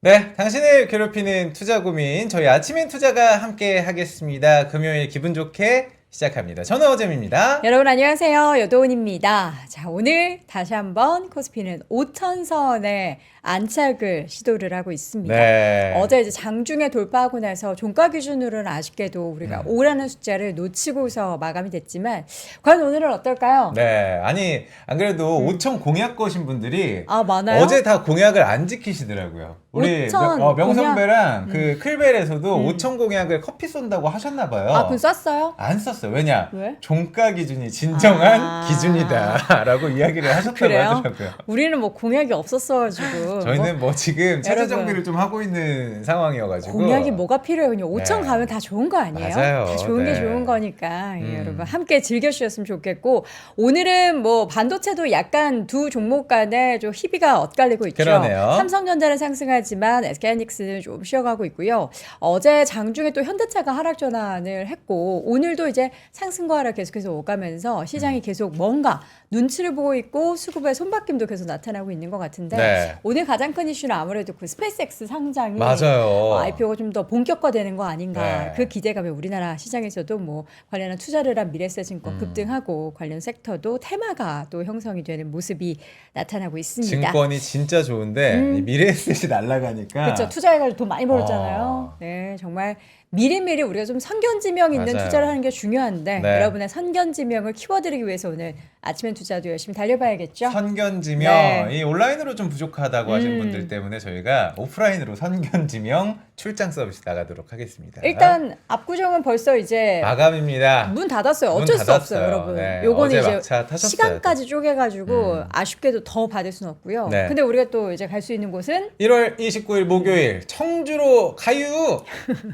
네, 당신을 괴롭히는 투자 고민 저희 아침엔 투자가 함께 하겠습니다. 금요일 기분 좋게 시작합니다. 저는 어잼입니다. 여러분 안녕하세요. 여도은입니다. 자, 오늘 다시 한번 코스피는 5천선에 안착을 시도를 하고 있습니다. 네. 어제 이제 장중에 돌파하고 나서 종가 기준으로는 아쉽게도 우리가 5라는 숫자를 놓치고서 마감이 됐지만 과연 오늘은 어떨까요? 네, 아니 안 그래도 5천 공약 거신 분들이 아, 많아요? 어제 다 공약을 안 지키시더라고요. 우리 5천 명선배랑 그 클벨에서도 5천 공약을 커피 쏜다고 하셨나 봐요. 아, 그럼 쐈어요? 안 썼어요. 왜냐? 왜? 종가 기준이 진정한 아. 기준이다라고 이야기를 하셨다고 그래요? 하더라고요. 우리는 뭐 공약이 없었어가지고 저희는 뭐 지금 체제 여러분, 정비를 좀 하고 있는 상황이어가지고 공약이 뭐가 필요해요? 그냥 5천 네. 가면 다 좋은 거 아니에요? 맞아요. 다 좋은 게 네. 좋은 거니까 여러분 함께 즐겨주셨으면 좋겠고 오늘은 뭐 반도체도 약간 두 종목 간에 좀 희비가 엇갈리고 있죠. 그러네요. 삼성전자는 상승하지만 SK하이닉스는 좀 쉬어가고 있고요. 어제 장중에 또 현대차가 하락 전환을 했고 오늘도 이제 상승과 하락 계속해서 오가면서 시장이 계속 뭔가 눈치를 보고 있고 수급의 손바뀜도 계속 나타나고 있는 것 같은데 네. 오늘 가장 큰 이슈는 아무래도 그 스페이스X 상장이 맞아요. IPO가 좀 더 본격화되는 거 아닌가. 네. 그 기대감에 우리나라 시장에서도 뭐 관련한 투자를 한 미래에셋증권 급등하고 관련 섹터도 테마가 또 형성이 되는 모습이 나타나고 있습니다. 증권이 진짜 좋은데 이 미래에셋이 날아가니까 그렇죠. 투자해가지고 돈 많이 벌었잖아요. 어. 네, 정말 미리미리 우리가 좀 선견지명 있는 맞아요. 투자를 하는 게 중요한데 네. 여러분의 선견지명을 키워드리기 위해서 오늘 아침엔 투자도 열심히 달려봐야겠죠. 선견지명 네. 이 온라인으로 좀 부족하다고 하신 분들 때문에 저희가 오프라인으로 선견지명 출장 서비스 나가도록 하겠습니다. 일단 압구정은 벌써 이제 마감입니다. 문 닫았어요. 문 어쩔 수 닫았어요. 없어요, 여러분. 네, 요거는 어제 이제 막차 타셨어요, 시간까지 쪼개가지고 아쉽게도 더 받을 수는 없고요. 네. 근데 우리가 또 이제 갈 수 있는 곳은 1월 29일 목요일 청주로 가유.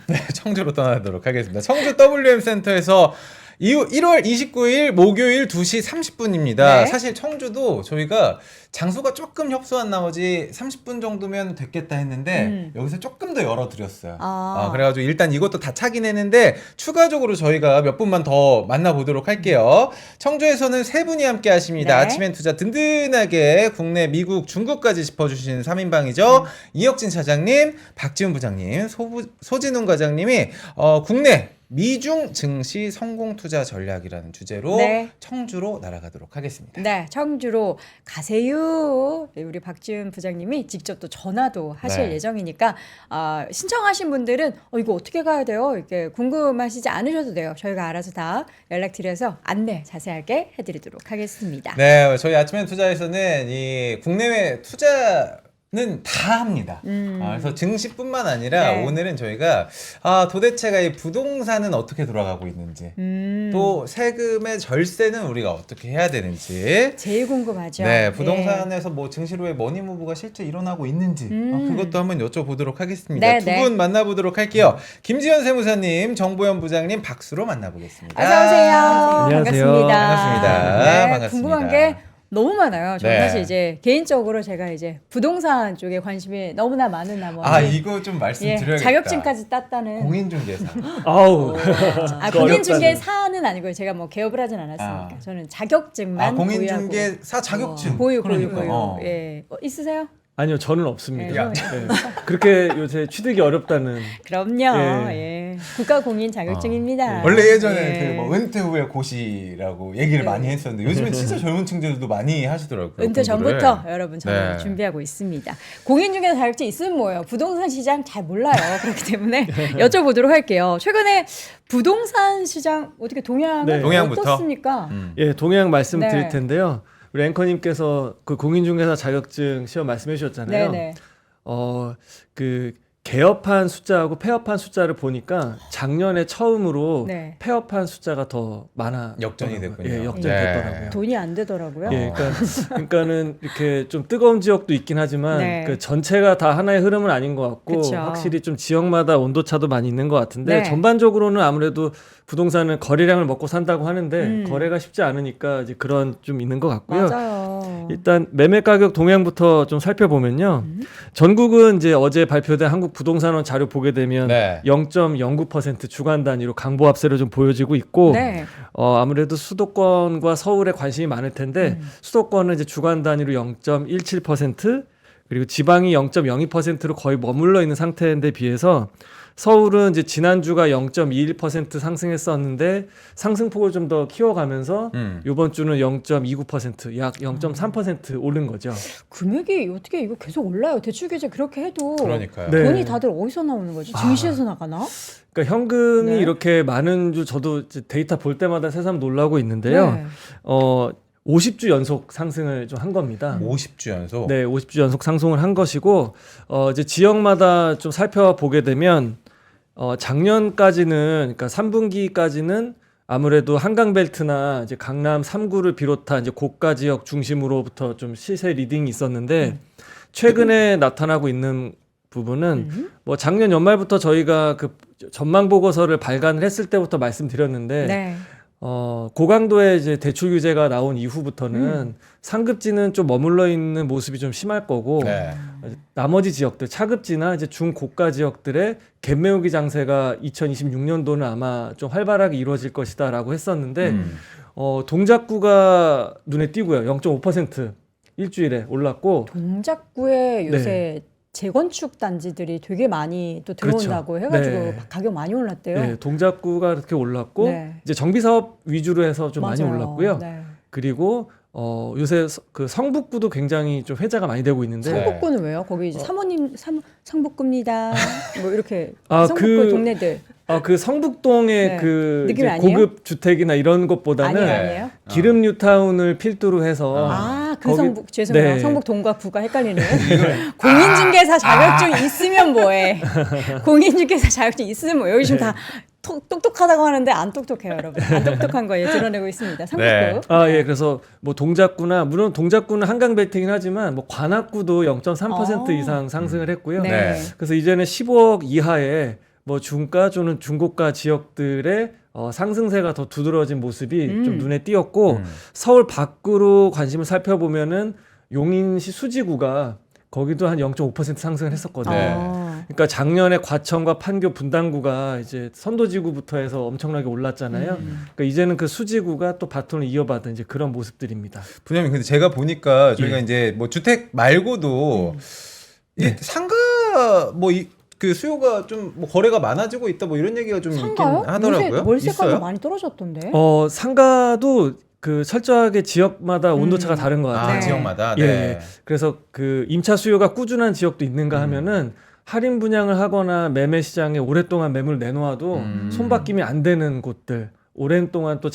네, 청주로 떠나도록 하겠습니다. 청주 WM 센터에서 이후 1월 29일 목요일 2시 30분입니다. 네. 사실 청주도 저희가 장소가 조금 협소한 나머지 30분 정도면 됐겠다 했는데 여기서 조금 더 열어드렸어요. 그래가지고 일단 이것도 다 차긴 했는데 추가적으로 저희가 몇 분만 더 만나보도록 할게요. 청주에서는 세 분이 함께 하십니다. 네. 아침엔 투자 든든하게 국내, 미국, 중국까지 짚어주시는 3인방이죠. 이혁진 차장님, 박지훈 부장님, 소진훈 과장님이 국내 미중 증시 성공 투자 전략이라는 주제로 네. 청주로 날아가도록 하겠습니다. 네, 청주로 가세요. 네, 우리 박지훈 부장님이 직접 또 전화도 하실 네. 예정이니까 신청하신 분들은 이거 어떻게 가야 돼요? 이렇게 궁금하시지 않으셔도 돼요. 저희가 알아서 다 연락드려서 안내 자세하게 해드리도록 하겠습니다. 네, 저희 아침엔 투자에서는 이 국내외 투자는 다 합니다. 그래서 증시뿐만 아니라 네. 오늘은 저희가 도대체가 이 부동산은 어떻게 돌아가고 있는지 또 세금의 절세는 우리가 어떻게 해야 되는지 제일 궁금하죠. 네, 부동산에서 뭐 증시로의 머니무브가 실제 일어나고 있는지 그것도 한번 여쭤보도록 하겠습니다. 네, 두 네. 분 만나보도록 할게요. 김지현 세무사님, 정보현 부장님 박수로 만나보겠습니다. 어서 오세요. 안녕하세요. 반갑습니다. 반갑습니다. 네, 반갑습니다. 궁금한 게 너무 많아요. 저는 네. 사실 이제 개인적으로 제가 이제 부동산 쪽에 관심이 너무나 많은 나머지 이거 좀 말씀드려야겠다. 예, 자격증까지 땄다는 공인중개사. 아우. 공인중개사는 아니고요. 제가 뭐 개업을 하진 않았으니까 저는 자격증만 공인중개사 자격증. 보유. 그러니까, 예, 있으세요? 아니요, 저는 없습니다. 네, 네. 그렇게 요새 취득이 어렵다는. 그럼요. 예. 예. 국가공인 자격증입니다. 원래 예전에 예. 그뭐 은퇴 후에 고시라고 얘기를 많이 했었는데 요즘엔 진짜 젊은 층들도 많이 하시더라고요. 은퇴 공부를. 전부터 여러분 저는 네. 준비하고 있습니다. 공인중개사 자격증 있으면 뭐예요? 부동산 시장 잘 몰라요. 그렇기 때문에 여쭤보도록 할게요. 최근에 부동산 시장 어떻게 동향은 네. 동향부터? 어떻습니까? 예, 동향 말씀드릴 네. 텐데요. 우리 앵커님께서 그 공인중개사 자격증 시험 말씀해 주셨잖아요. 네네. 그 개업한 숫자하고 폐업한 숫자를 보니까 작년에 처음으로 네. 폐업한 숫자가 더 많아 역전이 됐군요. 예, 역전이 네. 됐더라고요. 돈이 안 되더라고요. 예, 그러니까는 이렇게 좀 뜨거운 지역도 있긴 하지만 네. 그 전체가 다 하나의 흐름은 아닌 것 같고 그쵸. 확실히 좀 지역마다 온도 차도 많이 있는 것 같은데 네. 전반적으로는 아무래도 부동산은 거래량을 먹고 산다고 하는데 거래가 쉽지 않으니까 이제 그런 좀 있는 것 같고요. 맞아요. 일단 매매 가격 동향부터 좀 살펴보면요. 전국은 이제 어제 발표된 한국 부동산원 자료 보게 되면 네. 0.09% 주간 단위로 강보합세로 좀 보여지고 있고 네. 아무래도 수도권과 서울에 관심이 많을 텐데 수도권은 이제 주간 단위로 0.17%, 그리고 지방이 0.02%로 거의 머물러 있는 상태인데 비해서 서울은 이제 지난주가 0.21% 상승했었는데 상승폭을 좀 더 키워가면서 이번 주는 0.29%, 약 0.3% 오른 거죠. 금액이 어떻게 이거 계속 올라요? 대출 규제 그렇게 해도 그러니까요. 네. 돈이 다들 어디서 나오는 거지? 증시에서 나가나? 그러니까 현금이 네. 이렇게 많은 줄 저도 이제 데이터 볼 때마다 새삼 놀라고 있는데요. 네. 50주 연속 상승을 좀 한 겁니다. 50주 연속. 네, 50주 연속 상승을 한 것이고 이제 지역마다 좀 살펴보게 되면 작년까지는 그러니까 3분기까지는 아무래도 한강벨트나 이제 강남 3구를 비롯한 이제 고가 지역 중심으로부터 좀 시세 리딩이 있었는데 최근에 나타나고 있는 부분은 뭐 작년 연말부터 저희가 그 전망 보고서를 발간을 했을 때부터 말씀드렸는데 네. 고강도의 이제 대출 규제가 나온 이후부터는 상급지는 좀 머물러 있는 모습이 좀 심할 거고 네. 나머지 지역들 차급지나 이제 중고가 지역들의 갭 메우기 장세가 2026년도는 아마 좀 활발하게 이루어질 것이다라고 했었는데 동작구가 눈에 띄고요. 0.5% 일주일에 올랐고 동작구에 요새 네. 재건축 단지들이 되게 많이 또 들어온다고 그렇죠. 해가지고 네. 가격 많이 올랐대요. 네, 동작구가 이렇게 올랐고 네. 이제 정비 사업 위주로 해서 좀 많이 맞아요. 올랐고요. 네. 그리고 요새 그 성북구도 굉장히 좀 회자가 많이 되고 있는데 성북구는 왜요? 거기 이제 사모님 성북구입니다. 뭐 이렇게 아, 성북구 그- 동네들 그 성북동의 네. 그 느낌이 이제 아니에요? 고급 주택이나 이런 것보다는 아니에요? 기름 뉴타운을 필두로 해서 그 거기- 성북 죄송해요. 네. 성북동과 구가 헷갈리네요. 공인중개사 자격증 있으면 뭐해? 공인중개사 자격증 있으면 뭐 여기 지금 다 똑똑하다고 하는데 안 똑똑해요, 여러분. 안 똑똑한 거 드러내고 있습니다. 성북구. 네. 예, 그래서 뭐 동작구나 물론 동작구는 한강벨트이긴 하지만 뭐 관악구도 0.3% 이상 상승을 했고요. 네. 네. 그래서 이제는 15억 이하의 뭐 중가 또는 중고가 지역들의 상승세가 더 두드러진 모습이 좀 눈에 띄었고 서울 밖으로 관심을 살펴보면은 용인시 수지구가 거기도 한 0.5% 상승을 했었거든요. 네. 그러니까 작년에 과천과 판교 분당구가 이제 선도지구부터 해서 엄청나게 올랐잖아요. 그러니까 이제는 그 수지구가 또 바톤을 이어받은 이제 그런 모습들입니다. 분야님 근데 제가 보니까 저희가 예. 이제 뭐 주택 말고도 이 상가 뭐 그 수요가 좀 뭐 거래가 많아지고 있다 뭐 이런 얘기가 좀 상가요? 있긴 하더라고요. 요새 월세가가 있어요? 많이 떨어졌던데. 상가도 그 철저하게 지역마다 온도차가 다른 것 같아요. 네. 지역마다. 예, 네. 예. 그래서 그 임차 수요가 꾸준한 지역도 있는가 하면은 할인 분양을 하거나 매매 시장에 오랫동안 매물 내놓아도 손바뀜이 안 되는 곳들, 오랜 동안 또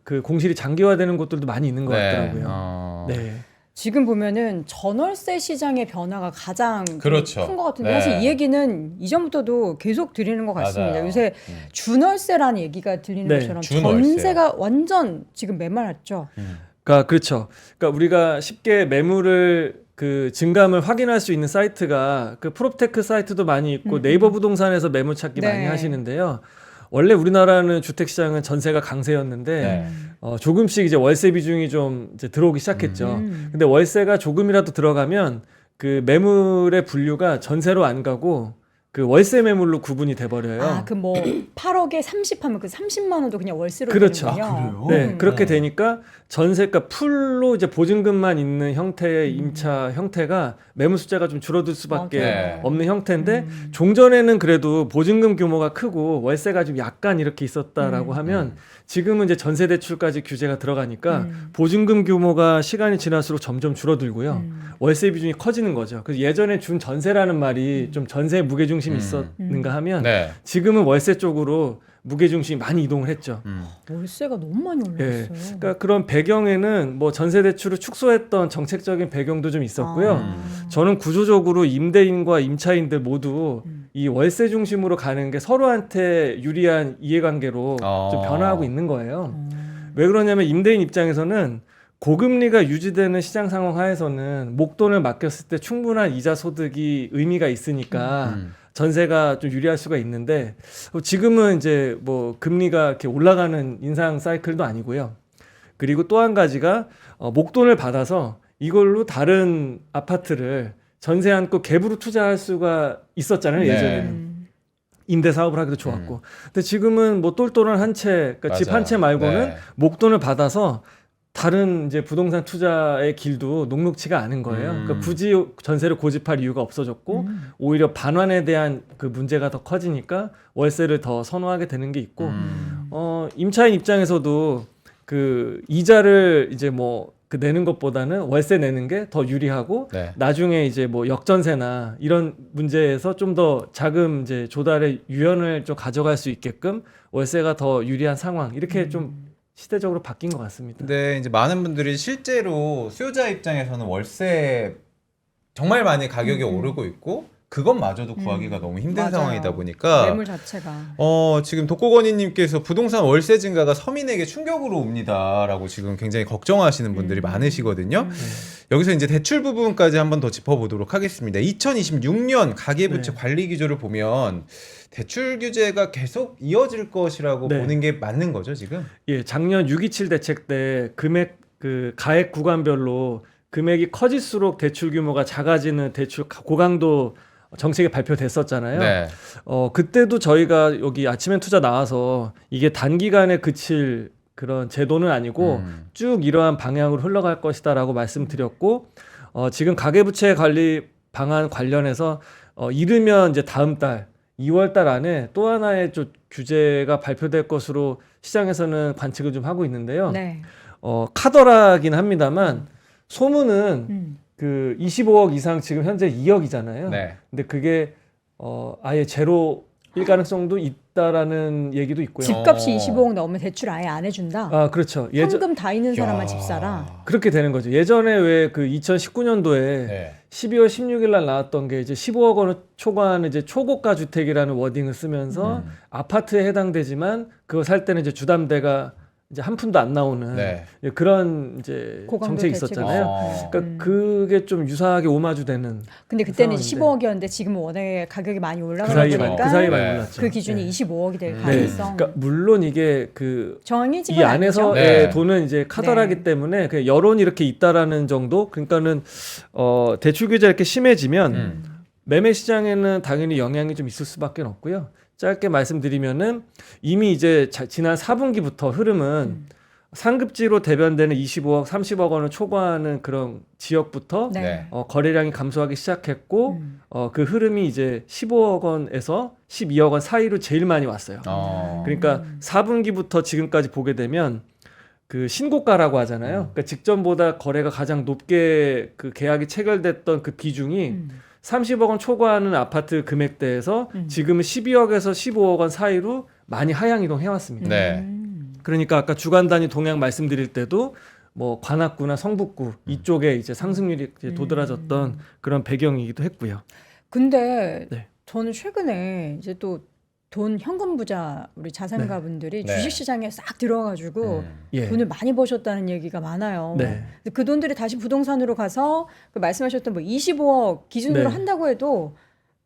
그 공실이 장기화되는 곳들도 많이 있는 것 네. 같더라고요. 네. 지금 보면은 전월세 시장의 변화가 가장 그렇죠. 큰 것 같은데 네. 사실 이 얘기는 이전부터도 계속 드리는 것 같습니다. 맞아요. 요새 준월세라는 얘기가 들리는 네, 것처럼 준월세. 전세가 완전 지금 메말랐죠. 그러니까 그렇죠. 그러니까 우리가 쉽게 매물을 그 증감을 확인할 수 있는 사이트가 그 프롭테크 사이트도 많이 있고 네이버 부동산에서 매물 찾기 네. 많이 하시는데요. 원래 우리나라는 주택 시장은 전세가 강세였는데 네. 조금씩 이제 월세 비중이 좀 이제 들어오기 시작했죠. 근데 월세가 조금이라도 들어가면 그 매물의 분류가 전세로 안 가고 그 월세 매물로 구분이 돼 버려요. 그 뭐 8억에 30 하면 그 30만 원도 그냥 월세로 그렇죠. 되는군요. 네, 그렇게 되니까 전세가 풀로 이제 보증금만 있는 형태의 임차 형태가 매물 숫자가 좀 줄어들 수밖에 네. 없는 형태인데 종전에는 그래도 보증금 규모가 크고 월세가 좀 약간 이렇게 있었다라고 하면 지금은 이제 전세 대출까지 규제가 들어가니까 보증금 규모가 시간이 지날수록 점점 줄어들고요. 월세 비중이 커지는 거죠. 그래서 예전에 준 전세라는 말이 좀 전세에 무게 중심이 있었는가 하면 네. 지금은 월세 쪽으로 무게 중심이 많이 이동을 했죠. 월세가 너무 많이 예. 올랐어요. 그러니까 그런 배경에는 뭐 전세 대출을 축소했던 정책적인 배경도 좀 있었고요. 저는 구조적으로 임대인과 임차인들 모두 이 월세 중심으로 가는 게 서로한테 유리한 이해관계로 좀 변화하고 있는 거예요. 왜 그러냐면 임대인 입장에서는 고금리가 유지되는 시장 상황 하에서는 목돈을 맡겼을 때 충분한 이자 소득이 의미가 있으니까 전세가 좀 유리할 수가 있는데 지금은 이제 뭐 금리가 이렇게 올라가는 인상 사이클도 아니고요. 그리고 또 한 가지가 목돈을 받아서 이걸로 다른 아파트를 전세 안고 갭으로 투자할 수가 있었잖아요. 네. 예전에는. 임대 사업을 하기도 좋았고. 근데 지금은 뭐 똘똘한 한 채, 그러니까 집 한 채 말고는 네. 목돈을 받아서 다른 이제 부동산 투자의 길도 녹록치가 않은 거예요. 그러니까 굳이 전세를 고집할 이유가 없어졌고 오히려 반환에 대한 그 문제가 더 커지니까 월세를 더 선호하게 되는 게 있고 임차인 입장에서도 그 이자를 이제 뭐 그 내는 것보다는 월세 내는 게 더 유리하고 네. 나중에 이제 뭐 역전세나 이런 문제에서 좀 더 자금 이제 조달의 유연을 좀 가져갈 수 있게끔 월세가 더 유리한 상황 이렇게 좀 시대적으로 바뀐 것 같습니다. 근데 이제 많은 분들이 실제로 수요자 입장에서는 월세 정말 많이 가격이 오르고 있고 그것마저도 구하기가 너무 힘든 맞아요. 상황이다 보니까 매물 자체가. 지금 독고건희님께서 부동산 월세 증가가 서민에게 충격으로 옵니다라고 지금 굉장히 걱정하시는 분들이 많으시거든요. 여기서 이제 대출 부분까지 한번 더 짚어보도록 하겠습니다. 2026년 가계부채 네. 관리 기조를 보면 대출 규제가 계속 이어질 것이라고 네. 보는 게 맞는 거죠, 지금? 예, 작년 6.27 대책 때 금액 그 가액 구간별로 금액이 커질수록 대출 규모가 작아지는 대출 고강도 정책이 발표됐었잖아요. 네. 그때도 저희가 여기 아침엔 투자 나와서 이게 단기간에 그칠 그런 제도는 아니고 쭉 이러한 방향으로 흘러갈 것이다라고 말씀드렸고 지금 가계부채 관리 방안 관련해서 이르면 이제 다음 달 2월 달 안에 또 하나의 좀 규제가 발표될 것으로 시장에서는 관측을 좀 하고 있는데요. 네. 카더라긴 합니다만 소문은 그 25억 이상 지금 현재 2억이잖아요. 네. 근데 그게 아예 제로일 가능성도 있다라는 얘기도 있고요. 집값이 25억 넘으면 대출 아예 안 해준다. 아, 그렇죠. 현금 다 있는 사람만 야. 집 사라. 그렇게 되는 거죠. 예전에 왜 그 2019년도에 네. 12월 16일 날 나왔던 게 이제 15억 원 초과하는 이제 초고가 주택이라는 워딩을 쓰면서 아파트에 해당되지만 그거 살 때는 이제 주담대가 이제 한 푼도 안 나오는 네. 그런 이제 고강도 정책이 대책. 있었잖아요. 그러니까 그게 좀 유사하게 오마주되는 근데 그때는 그 15억이었는데 지금은 워낙에 가격이 많이 그 올라가다 사이에 보니까 그 사이에 네. 많이 올랐죠. 그 기준이 네. 25억이 될 네. 가능성. 그러니까 물론 이게 그 정해진 이 건 안에서 아니죠. 네. 돈은 이제 카더라기 네. 때문에 그냥 여론이 이렇게 있다라는 정도. 그러니까는 대출 규제 이렇게 심해지면 매매 시장에는 당연히 영향이 좀 있을 수밖에 없고요. 짧게 말씀드리면은 이미 이제 지난 4분기부터 흐름은 상급지로 대변되는 25억, 30억 원을 초과하는 그런 지역부터 네. 거래량이 감소하기 시작했고 그 흐름이 이제 15억 원에서 12억 원 사이로 제일 많이 왔어요. 그러니까 4분기부터 지금까지 보게 되면 그 신고가라고 하잖아요. 그러니까 직전보다 거래가 가장 높게 그 계약이 체결됐던 그 비중이 30억 원 초과하는 아파트 금액대에서 지금은 12억에서 15억 원 사이로 많이 하향 이동해 왔습니다. 네. 그러니까 아까 주간 단위 동향 말씀드릴 때도 뭐 관악구나 성북구 이쪽에 이제 상승률이 이제 도드라졌던 그런 배경이기도 했고요. 근데 네. 저는 최근에 이제 또 돈 현금 부자 우리 자산가분들이 네. 주식시장에 싹 들어가지고 예. 돈을 많이 버셨다는 얘기가 많아요. 네. 근데 그 돈들이 다시 부동산으로 가서 그 말씀하셨던 뭐 25억 기준으로 네. 한다고 해도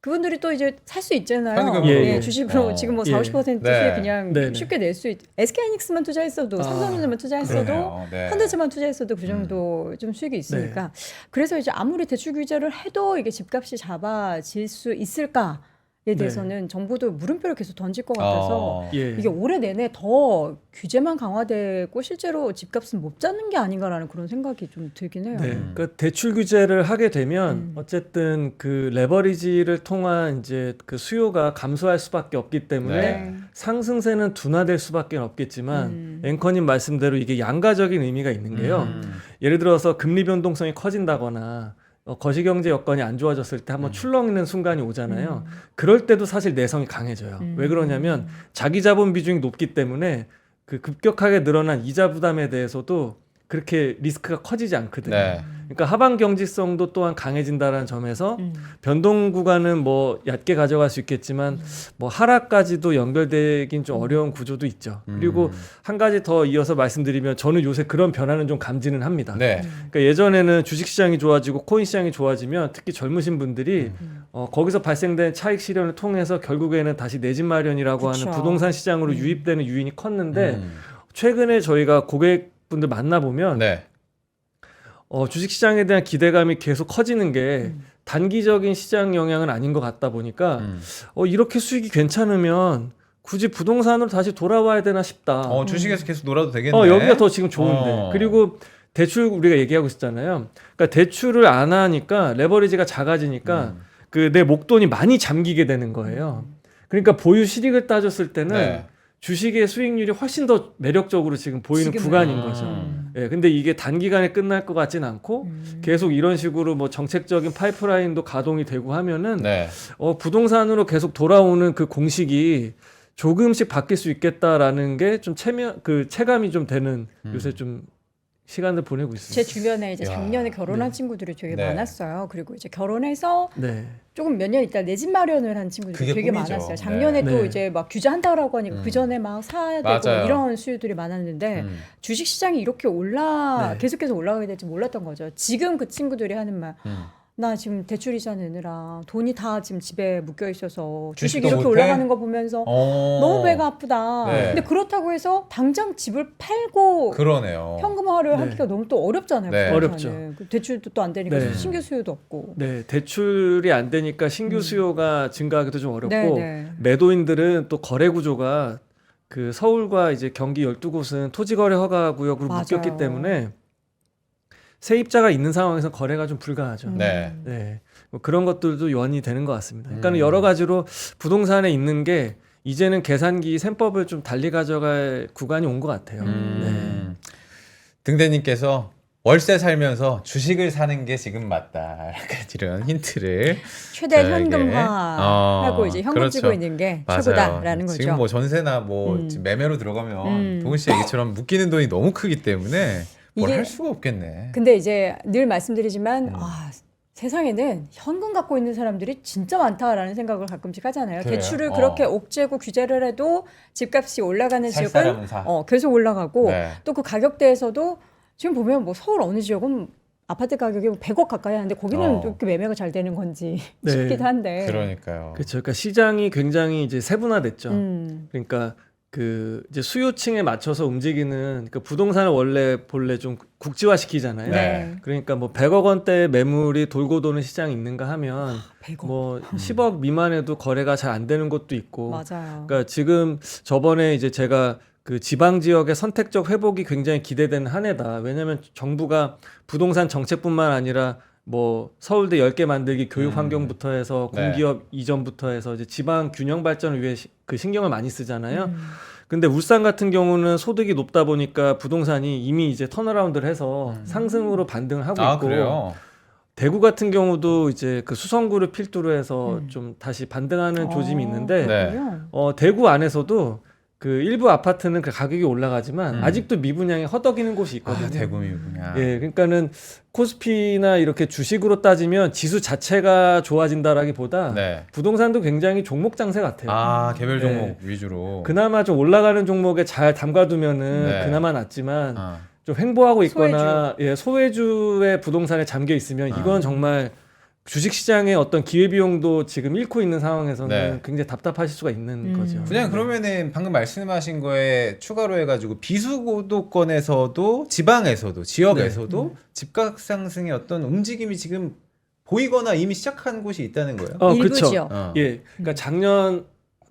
그분들이 또 이제 살 수 있잖아요. 현금으로. 예, 예. 주식으로 지금 뭐 예. 40, 50% 네. 수익 그냥 네, 네. 쉽게 낼 수 있. SK하이닉스만 투자했어도 삼성전자만 투자했어도 그러네요. 네. 현대차만 투자했어도 그 정도 좀 수익이 있으니까 그래서 이제 아무리 대출 규제를 해도 이게 집값이 잡아질 수 있을까에 대해서는 정부도 물음표를 계속 던질 것 같아서 예. 이게 올해 내내 더 규제만 강화되고 실제로 집값은 못 잡는 게 아닌가라는 그런 생각이 좀 들긴 해요. 네. 그러니까 대출 규제를 하게 되면 어쨌든 그 레버리지를 통한 이제 그 수요가 감소할 수밖에 없기 때문에 네. 상승세는 둔화될 수밖에 없겠지만 앵커님 말씀대로 이게 양가적인 의미가 있는 게요. 예를 들어서 금리 변동성이 커진다거나 거시경제 여건이 안 좋아졌을 때 한번 출렁이는 순간이 오잖아요. 그럴 때도 사실 내성이 강해져요. 왜 그러냐면 자기 자본 비중이 높기 때문에 그 급격하게 늘어난 이자 부담에 대해서도 그렇게 리스크가 커지지 않거든요. 네. 그러니까 하방 경직성도 또한 강해진다는 점에서 변동 구간은 뭐 얕게 가져갈 수 있겠지만 뭐 하락까지도 연결되긴 좀 어려운 구조도 있죠. 그리고 한 가지 더 이어서 말씀드리면 저는 요새 그런 변화는 좀 감지는 합니다. 네. 그러니까 예전에는 주식 시장이 좋아지고 코인 시장이 좋아지면 특히 젊으신 분들이 거기서 발생된 차익 실현을 통해서 결국에는 다시 내 집 마련이라고 그쵸. 하는 부동산 시장으로 유입되는 유인이 컸는데 최근에 저희가 고객분들 만나보면 네. 주식시장에 대한 기대감이 계속 커지는 게 단기적인 시장 영향은 아닌 것 같다 보니까 이렇게 수익이 괜찮으면 굳이 부동산으로 다시 돌아와야 되나 싶다. 주식에서 계속 놀아도 되겠네. 여기가 더 지금 좋은데. 그리고 대출 우리가 얘기하고 있었잖아요. 그러니까 대출을 안 하니까 레버리지가 작아지니까 그 내 목돈이 많이 잠기게 되는 거예요. 그러니까 보유 실익을 따졌을 때는 네. 주식의 수익률이 훨씬 더 매력적으로 지금 보이는 지금은. 구간인 거죠. 예, 근데 이게 단기간에 끝날 것 같진 않고 계속 이런 식으로 뭐 정책적인 파이프라인도 가동이 되고 하면은 네. 부동산으로 계속 돌아오는 그 공식이 조금씩 바뀔 수 있겠다라는 게 좀 체감이 좀 되는 요새 좀 시간을 보내고 있습니다. 제 주변에 이제 야. 작년에 결혼한 네. 친구들이 되게 네. 많았어요. 그리고 이제 결혼해서 네. 조금 몇 년 있다 내 집 마련을 한 친구들이 그게 되게 꿈이죠. 많았어요. 작년에 네. 또 네. 이제 막 규제한다고 하니까 그 전에 막 사야 되고 맞아요. 이런 수요들이 많았는데 주식 시장이 이렇게 네. 계속해서 올라가게 될지 몰랐던 거죠. 지금 그 친구들이 하는 말. 나 지금 대출이자 내느라 돈이 다 지금 집에 묶여 있어서 주식이 주식도 이렇게 못해? 올라가는 거 보면서 너무 배가 아프다. 네. 근데 그렇다고 해서 당장 집을 팔고 그러네요. 현금화를 네. 하기가 너무 또 어렵잖아요. 네. 부동산은. 그 대출도 또 안 되니까 네. 신규 수요도 없고. 네, 대출이 안 되니까 신규 수요가 증가하기도 좀 어렵고 네, 네. 매도인들은 또 거래 구조가 그 서울과 이제 경기 12곳은 토지거래 허가 구역으로 맞아요. 묶였기 때문에 세입자가 있는 상황에서 거래가 좀 불가하죠. 네. 네, 뭐 그런 것들도 요인이 되는 것 같습니다. 그러니까 음. 여러 가지로 부동산에 있는 게 이제는 계산기 셈법을 좀 달리 가져갈 구간이 온 것 같아요. 네. 등대님께서 월세 살면서 주식을 사는 게 지금 맞다. 약간 이런 힌트를 최대 저에게. 현금화하고 이제 현금 그렇죠. 쥐고 있는 게 맞아요. 최고다라는 거죠. 지금 뭐 전세나 뭐 지금 매매로 들어가면 동훈 씨 얘기처럼 묶이는 돈이 너무 크기 때문에 뭘 이게- 할 수가 없겠네. 근데 이제 늘 말씀드리지만 세상에는 현금 갖고 있는 사람들이 진짜 많다라는 생각을 가끔씩 하잖아요. 그래요? 대출을 그렇게 옥죄고 규제를 해도 집값이 올라가는 살 지역은 사람은 사. 계속 올라가고 네. 또 그 가격대에서도 지금 보면 뭐 서울 어느 지역은 아파트 가격이 100억 가까이 하는데 거기는 또 이렇게 매매가 잘 되는 건지 네. 싶기도 한데. 그러니까요. 그렇죠. 그러니까 시장이 굉장히 이제 세분화됐죠. 음. 그러니까 그 이제 수요층에 맞춰서 움직이는 그러니까 부동산을 원래 본래 좀 국지화 시키잖아요. 네. 그러니까 뭐 100억 원대 매물이 돌고 도는 시장이 있는가 하면 100억. 뭐 10억 미만에도 거래가 잘 안 되는 곳도 있고. 맞아요. 그러니까 지금 저번에 이제 제가 그 지방 지역의 선택적 회복이 굉장히 기대되는 한 해다. 왜냐하면 정부가 부동산 정책뿐만 아니라 뭐 서울대 10개 만들기 교육 환경부터 해서 네. 공기업 이전부터 해서 이제 지방 균형 발전을 위해 그 신경을 많이 쓰잖아요. 근데 울산 같은 경우는 소득이 높다 보니까 부동산이 이미 이제 턴어라운드를 해서 상승으로 반등을 하고 있고 그래요? 대구 같은 경우도 이제 그 수성구를 필두로 해서 좀 다시 반등하는 조짐이 있는데 네. 그렇군요. 대구 안에서도 그 일부 아파트는 그 가격이 올라가지만 아직도 미분양이 허덕이는 곳이 있거든요. 대구미군요. 예, 그러니까는 코스피나 이렇게 주식으로 따지면 지수 자체가 좋아진다라기보다 네. 부동산도 굉장히 종목 장세 같아요. 개별 네. 종목 위주로. 그나마 좀 올라가는 종목에 잘 담가두면은 네. 그나마 낫지만 아. 좀 횡보하고 있거나 소외주의 부동산에 잠겨 있으면 이건 정말 주식 시장의 어떤 기회 비용도 지금 잃고 있는 상황에서는 네. 굉장히 답답하실 수가 있는 거죠. 그냥 그러면은 방금 말씀하신 거에 추가로 해가지고 비수도권에서도 지방에서도 지역에서도 집값 상승의 어떤 움직임이 지금 보이거나 이미 시작한 곳이 있다는 거예요. 일부 그쵸. 지역. 예, 그러니까 작년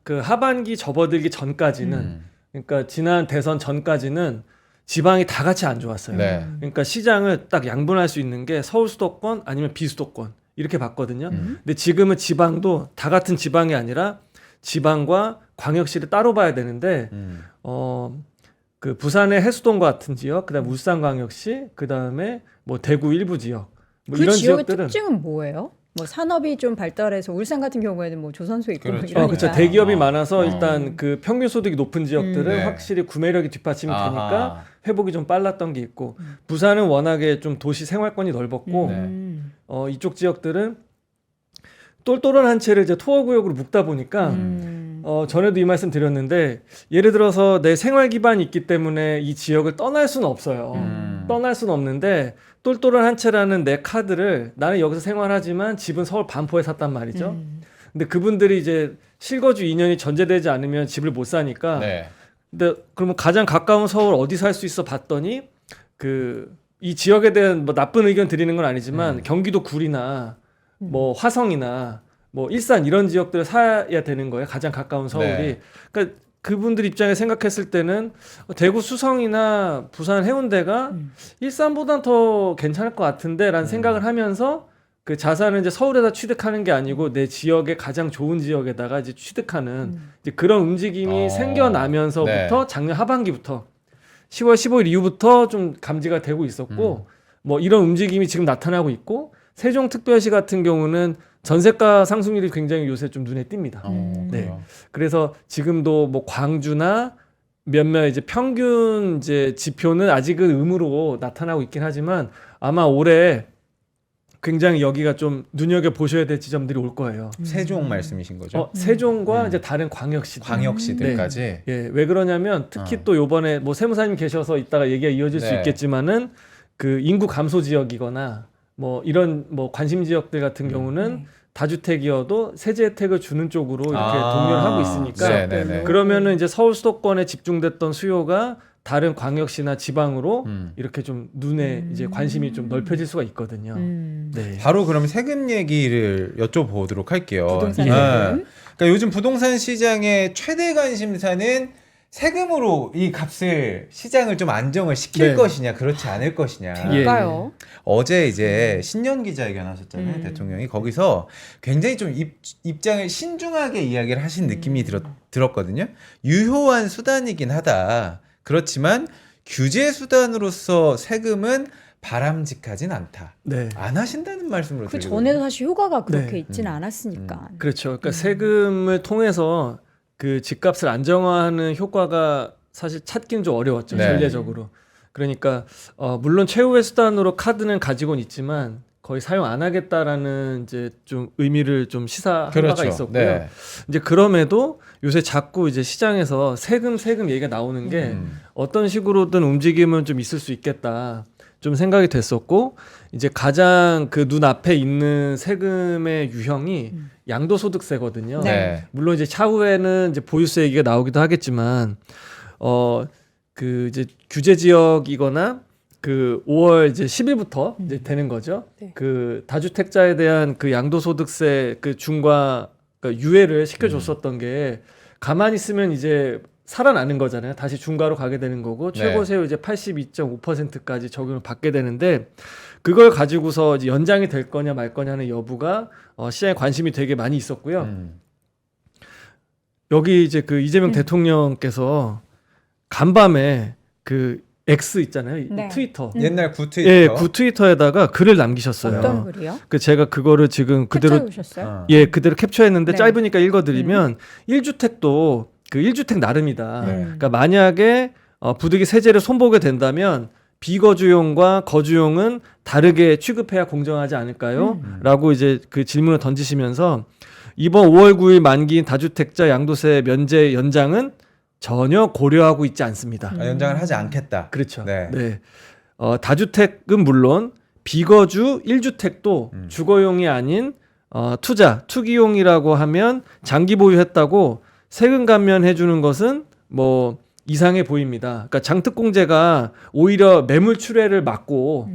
그 하반기 접어들기 전까지는 그러니까 지난 대선 전까지는 지방이 다 같이 안 좋았어요. 네. 그러니까 시장을 딱 양분할 수 있는 게 서울 수도권 아니면 비수도권 이렇게 봤거든요. 근데 지금은 지방도 다 같은 지방이 아니라 지방과 광역시를 따로 봐야 되는데 그 부산의 해수동 같은 지역, 그다음 울산광역시, 그다음에 뭐 대구 일부 지역, 뭐 그 이런 지역의 지역들은 특징은 뭐예요? 뭐 산업이 좀 발달해서 울산 같은 경우에는 뭐 조선소 있고 뭐 그렇죠. 이러니까. 그렇죠. 대기업이 많아서 어. 일단 그 평균 소득이 높은 지역들은 네. 확실히 구매력이 뒷받침이 아하. 되니까 회복이 좀 빨랐던 게 있고 부산은 워낙에 좀 도시 생활권이 넓었고 이쪽 지역들은 똘똘한 한 채를 이제 투어 구역으로 묶다 보니까 전에도 이 말씀 드렸는데 예를 들어서 내 생활 기반이 있기 때문에 이 지역을 떠날 수는 없어요. 떠날 수는 없는데 똘똘한 한 채라는 내 카드를 나는 여기서 생활하지만 집은 서울 반포에 샀단 말이죠. 근데 그분들이 이제 실거주 2년이 전제되지 않으면 집을 못 사니까 네. 근데 그러면 가장 가까운 서울 어디 살 수 있어 봤더니 그 이 지역에 대한 뭐 나쁜 의견 드리는 건 아니지만 경기도 구리나 뭐 화성이나 뭐 일산 이런 지역들을 사야 되는 거예요. 가장 가까운 서울이. 네. 그러니까 그분들 입장에 생각했을 때는 대구 수성이나 부산 해운대가 일산보단 더 괜찮을 것 같은데라는 생각을 하면서 그 자산을 이제 서울에다 취득하는 게 아니고 내 지역의 가장 좋은 지역에다가 이제 취득하는 이제 그런 움직임이 생겨나면서부터 네. 작년 하반기부터 10월 15일 이후부터 좀 감지가 되고 있었고 뭐 이런 움직임이 지금 나타나고 있고 세종특별시 같은 경우는 전세가 상승률이 굉장히 요새 좀 눈에 띕니다. 네. 그래서 지금도 뭐 광주나 몇몇 이제 평균 이제 지표는 아직은 음으로 나타나고 있긴 하지만 아마 올해 굉장히 여기가 좀 눈여겨 보셔야 될 지점들이 올 거예요. 세종 말씀이신 거죠? 세종과 이제 다른 광역시들. 광역시들까지. 네. 예, 왜 그러냐면 특히 또 요번에 뭐 세무사님 계셔서 이따가 얘기가 이어질 수 네. 있겠지만은 그 인구 감소 지역이거나 뭐 이런 뭐 관심 지역들 같은 경우는 다주택이어도 세제 혜택을 주는 쪽으로 이렇게 동료를 하고 있으니까 네네네. 그러면은 이제 서울 수도권에 집중됐던 수요가 다른 광역시나 지방으로 이렇게 좀 눈에 이제 관심이 좀 넓혀질 수가 있거든요. 네. 바로 그럼 세금 얘기를 여쭤보도록 할게요. 부동산 네. 세금. 그러니까 요즘 부동산 시장의 최대 관심사는 세금으로 이 값을 시장을 좀 안정을 시킬 네. 것이냐 그렇지 않을 것이냐. 될까요? 어제 이제 신년 기자회견 하셨잖아요. 대통령이 거기서 굉장히 좀 입장을 신중하게 이야기를 하신 느낌이 들었거든요. 유효한 수단이긴 하다. 그렇지만 규제 수단으로서 세금은 바람직하진 않다. 네. 안 하신다는 말씀으로 그 들리거든요. 전에도 사실 효과가 그렇게 네. 있지는 않았으니까. 그렇죠. 그러니까 세금을 통해서 그 집값을 안정화하는 효과가 사실 찾기는 좀 어려웠죠. 네. 전례적으로. 그러니까 물론 최후의 수단으로 카드는 가지고는 있지만 거의 사용 안 하겠다라는 이제 좀 의미를 좀 시사한 바가 있었고요. 네. 이제 그럼에도 요새 자꾸 이제 시장에서 세금 얘기가 나오는 게 어떤 식으로든 움직임은 좀 있을 수 있겠다. 좀 생각이 됐었고 이제 가장 그 눈앞에 있는 세금의 유형이 양도소득세거든요. 네. 물론 이제 차후에는 이제 보유세 얘기가 나오기도 하겠지만 그 이제 규제 지역이거나 그 5월 이제 10일부터 이제 되는 거죠. 네. 그 다주택자에 대한 그 양도소득세 그 중과 그러니까 유예를 시켜줬었던 게 가만히 있으면 이제 살아나는 거잖아요. 다시 중과로 가게 되는 거고 최고세율 이제 82.5%까지 적용을 받게 되는데 그걸 가지고서 이제 연장이 될 거냐 말 거냐는 여부가 시장에 관심이 되게 많이 있었고요. 여기 이제 그 이재명 대통령께서 간밤에 그 X 있잖아요. 네. 트위터. 옛날 구트위터. 예, 구트위터에다가 글을 남기셨어요. 어떤 글이요? 그 제가 그거를 지금 그대로 캡처해오셨어요? 예, 그대로 캡처했는데 네. 짧으니까 읽어드리면 1주택도 그 1주택 나름이다. 네. 그러니까 만약에 부득이 세제를 손보게 된다면 비거주용과 거주용은 다르게 취급해야 공정하지 않을까요? 라고 이제 그 질문을 던지시면서 이번 5월 9일 만기인 다주택자 양도세 면제 연장은 전혀 고려하고 있지 않습니다. 연장을 하지 않겠다. 그렇죠. 네. 네. 다주택은 물론 비거주 1주택도 주거용이 아닌 투기용이라고 하면 장기 보유했다고 세금 감면해 주는 것은 뭐 이상해 보입니다. 그러니까 장특공제가 오히려 매물 출회를 막고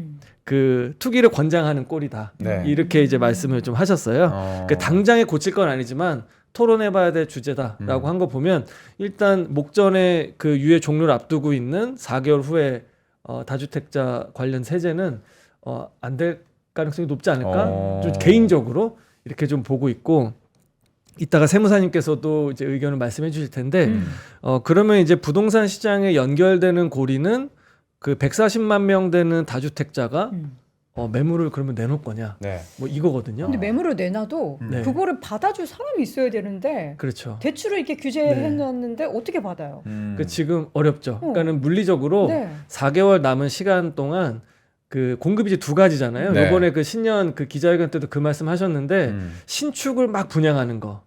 그 투기를 권장하는 꼴이다. 네. 이렇게 이제 말씀을 좀 하셨어요. 그러니까 당장에 고칠 건 아니지만 토론해봐야 될 주제다라고 한 거 보면 일단 목전에 그 유예 종료를 앞두고 있는 4개월 후에 다주택자 관련 세제는 안 될 가능성이 높지 않을까? 좀 개인적으로 이렇게 좀 보고 있고 이따가 세무사님께서도 이제 의견을 말씀해 주실 텐데 그러면 이제 부동산 시장에 연결되는 고리는 그 140만 명 되는 다주택자가 매물을 그러면 내놓을 거냐? 네. 뭐 이거거든요. 근데 매물을 내놔도 네. 그거를 받아줄 사람이 있어야 되는데 그렇죠. 대출을 이렇게 규제해놨는데 어떻게 받아요? 그 지금 어렵죠. 그러니까는 물리적으로 네. 4개월 남은 시간 동안 그 공급이 이제 두 가지잖아요. 네. 이번에 그 신년 그 기자회견 때도 그 말씀하셨는데 신축을 막 분양하는 거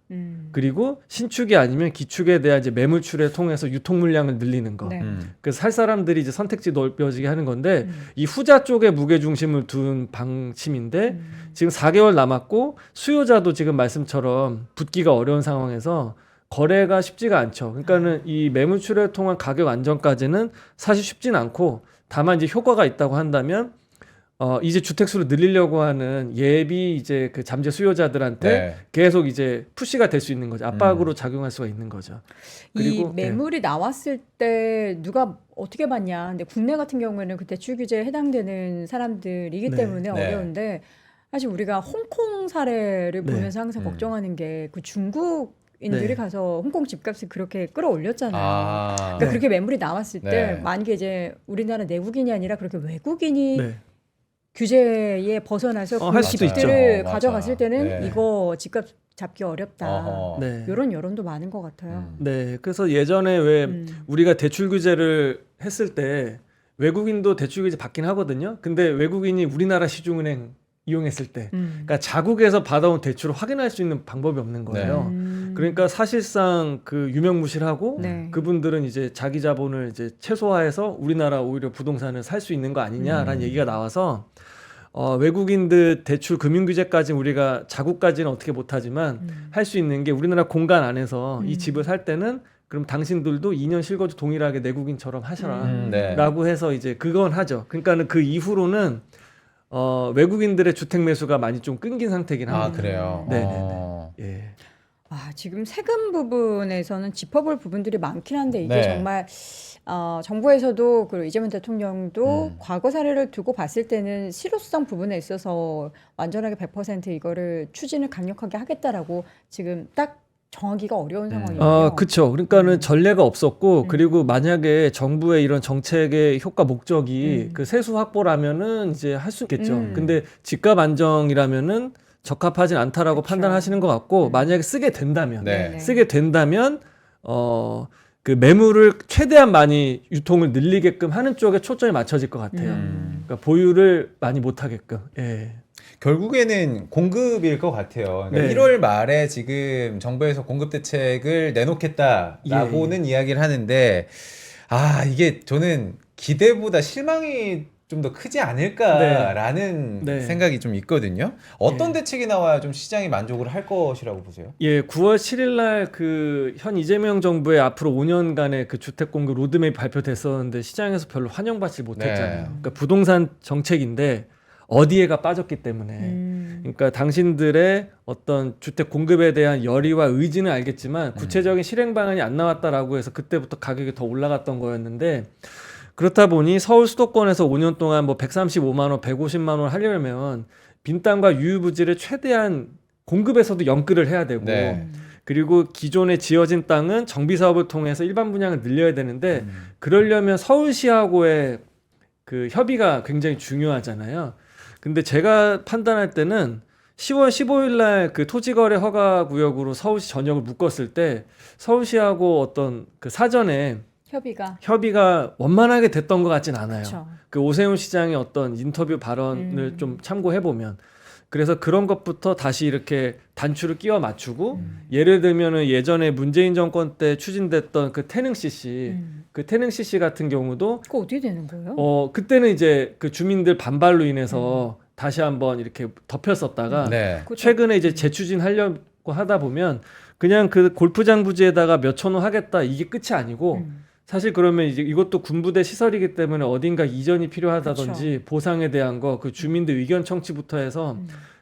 그리고 신축이 아니면 기축에 대한 이제 매물출을 통해서 유통 물량을 늘리는 거. 네. 그래서 살 사람들이 이제 선택지 넓혀지게 하는 건데 이 후자 쪽에 무게 중심을 둔 방침인데 지금 4개월 남았고 수요자도 지금 말씀처럼 붙기가 어려운 상황에서 거래가 쉽지가 않죠. 그러니까는 이 매물출을 통한 가격 안정까지는 사실 쉽진 않고 다만 이제 효과가 있다고 한다면 이제 주택수를 늘리려고 하는 예비 이제 그 잠재 수요자들한테 네. 계속 이제 푸시가 될 수 있는 거죠. 압박으로 작용할 수가 있는 거죠. 이 그리고 매물이 나왔을 때 누가 어떻게 봤냐. 근데 국내 같은 경우에는 그 대출 규제에 해당되는 사람들이기 네. 때문에 네. 어려운데 사실 우리가 홍콩 사례를 네. 보면서 항상 걱정하는 게 그 중국인들이 네. 가서 홍콩 집값을 그렇게 끌어올렸잖아요. 아. 그러니까 그렇게 매물이 나왔을 때 네. 만약에 이제 우리나라 내국인이 아니라 그렇게 외국인이 네. 규제에 벗어나서 그 할 수도 집들을 있죠. 가져갔을 때는 네. 이거 집값 잡기 어렵다. 어허. 네. 이런 여론도 많은 것 같아요. 네. 그래서 예전에 왜 음. 우리가 대출 규제를 했을 때 외국인도 대출 규제 받긴 하거든요. 근데 외국인이 우리나라 시중은행 이용했을 때 그러니까 자국에서 받아온 대출을 확인할 수 있는 방법이 없는 거예요. 그러니까 사실상 그 유명무실하고 네. 그분들은 이제 자기 자본을 이제 최소화해서 우리나라 오히려 부동산을 살 수 있는 거 아니냐라는 얘기가 나와서 외국인들 대출 금융 규제까지 우리가 자국까지는 어떻게 못하지만 할 수 있는 게 우리나라 공간 안에서 이 집을 살 때는 그럼 당신들도 2년 실거주 동일하게 내국인처럼 하셔라 네. 라고 해서 이제 그건 하죠. 그러니까는 그 이후로는 외국인들의 주택 매수가 많이 좀 끊긴 상태긴 합니다. 아, 그래요. 네네네. 예. 지금 세금 부분에서는 짚어볼 부분들이 많긴 한데 이게 네. 정말 정부에서도 그리고 이재명 대통령도 음. 과거 사례를 두고 봤을 때는 실효성 부분에 있어서 완전하게 100% 이거를 추진을 강력하게 하겠다라고 지금 딱 정하기가 어려운 상황이에요. 그렇죠. 그러니까는 전례가 없었고 그리고 만약에 정부의 이런 정책의 효과 목적이 그 세수 확보라면은 이제 할 수 있겠죠. 근데 집값 안정이라면은 적합하진 않다라고 그쵸. 판단하시는 것 같고 만약에 쓰게 된다면 네. 쓰게 된다면 그 매물을 최대한 많이 유통을 늘리게끔 하는 쪽에 초점이 맞춰질 것 같아요. 그러니까 보유를 많이 못 하게끔. 예. 결국에는 공급일 것 같아요. 그러니까 네. 1월 말에 지금 정부에서 공급 대책을 내놓겠다라고는 이야기를 하는데 이게 저는 기대보다 실망이 좀 더 크지 않을까라는 네. 생각이 좀 있거든요. 어떤 대책이 나와야 좀 시장이 만족을 할 것이라고 보세요? 예, 9월 7일 날 그 현 이재명 정부의 앞으로 5년간의 그 주택 공급 로드맵이 발표됐었는데 시장에서 별로 환영받지 못했잖아요. 네. 그러니까 부동산 정책인데 어디에가 빠졌기 때문에. 그러니까 당신들의 어떤 주택 공급에 대한 열의와 의지는 알겠지만 구체적인 실행 방안이 안 나왔다라고 해서 그때부터 가격이 더 올라갔던 거였는데 그렇다 보니 서울 수도권에서 5년 동안 뭐 135만 원, 150만 원 하려면 빈 땅과 유휴부지를 최대한 공급에서도 연끌을 해야 되고 네. 그리고 기존에 지어진 땅은 정비 사업을 통해서 일반 분양을 늘려야 되는데 그러려면 서울시하고의 그 협의가 굉장히 중요하잖아요. 근데 제가 판단할 때는 10월 15일 날 그 토지거래 허가 구역으로 서울시 전역을 묶었을 때 서울시하고 어떤 그 사전에 협의가 원만하게 됐던 것 같진 않아요. 그쵸. 그 오세훈 시장의 어떤 인터뷰 발언을 좀 참고해 보면 그래서 그런 것부터 다시 이렇게 단추를 끼워 맞추고 예를 들면은 예전에 문재인 정권 때 추진됐던 그 태릉 CC 그 태릉 CC 같은 경우도 그거 어떻게 되는 거예요? 그때는 이제 그 주민들 반발로 인해서 다시 한번 이렇게 덮였었다가 네. 최근에 이제 재추진하려고 하다 보면 그냥 그 골프장 부지에다가 몇천 원 하겠다 이게 끝이 아니고 사실 그러면 이제 이것도 군부대 시설이기 때문에 어딘가 이전이 필요하다든지 그쵸. 보상에 대한 거 그 주민들 의견 청취부터 해서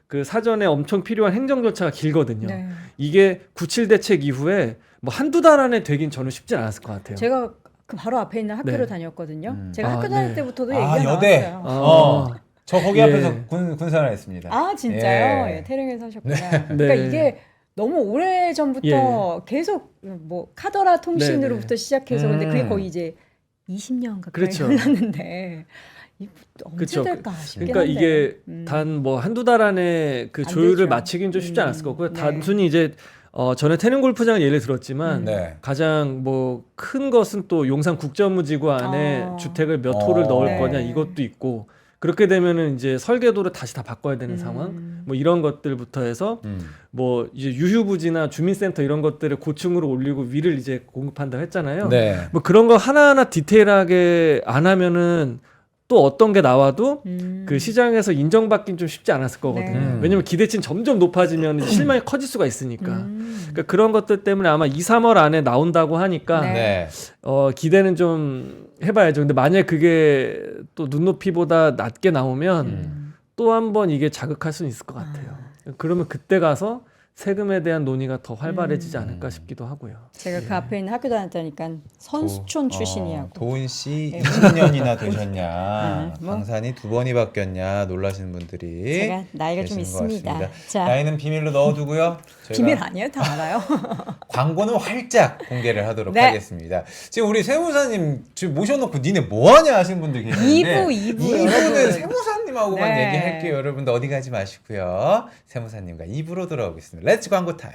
그 사전에 엄청 필요한 행정 절차가 길거든요. 네. 이게 97 대책 이후에 뭐 한두 달 안에 되긴 저는 쉽지 않았을 것 같아요. 제가 그 바로 앞에 있는 학교를 네. 다녔거든요. 제가 학교 네. 다닐 때부터도 얘기가 여대. 나왔어요. 저 거기 예. 앞에서 군생활 했습니다. 진짜요? 예. 예, 태릉에서 하셨구나. 네. 그러니까 이게 너무 오래 전부터 계속 뭐 카더라 통신으로부터 네, 네. 시작해서 근데 그게 거의 이제 20년 가까이 그렇죠. 흘렀는데 이거 언제 그쵸. 될까 싶긴 그러니까 한데. 이게 단 뭐 한두 달 안에 그 안 조율을 되죠. 마치긴 좀 쉽지 않았을 거고요. 네. 단순히 이제 전에 태릉 골프장을 예를 들었지만 네. 가장 뭐 큰 것은 또 용산 국정무지구 안에 주택을 몇 호를 넣을 네. 거냐 이것도 있고 그렇게 되면은 이제 설계도를 다시 다 바꿔야 되는 상황 뭐 이런 것들부터 해서 뭐 이제 유휴부지나 주민센터 이런 것들을 고층으로 올리고 위를 이제 공급한다고 했잖아요. 네. 뭐 그런 거 하나하나 디테일하게 안 하면은 또 어떤 게 나와도 그 시장에서 인정받긴 좀 쉽지 않았을 거거든요. 네. 왜냐면 기대치는 점점 높아지면 실망이 커질 수가 있으니까. 그러니까 그런 것들 때문에 아마 2, 3월 안에 나온다고 하니까 네. 네. 기대는 좀 해봐야죠. 근데 만약에 그게 또 눈높이보다 낮게 나오면 또 한 번 이게 자극할 수는 있을 것 같아요. 그러면 그때 가서 세금에 대한 논의가 더 활발해지지 않을까 싶기도 하고요. 제가 그 앞에 있는 학교 다녔다니까 선수촌 출신이라고. 도훈 씨 네. 20년이나 되셨냐, 뭐. 강산이 2번이 바뀌었냐 놀라시는 분들이 제가 나이가 좀 계신 것 있습니다. 같습니다. 자, 나이는 비밀로 넣어두고요. 저희가 비밀 아니에요? 다 알아요. 광고는 활짝 공개를 하도록 네. 하겠습니다. 지금 우리 세무사님 지금 모셔놓고 니네 뭐하냐 하시는 분들 계시는데 2부 2부는 여러분. 세무사님하고만 네. 얘기할게요. 여러분들 어디 가지 마시고요. 세무사님과 2부로 돌아오겠습니다. 렛츠 광고 타임.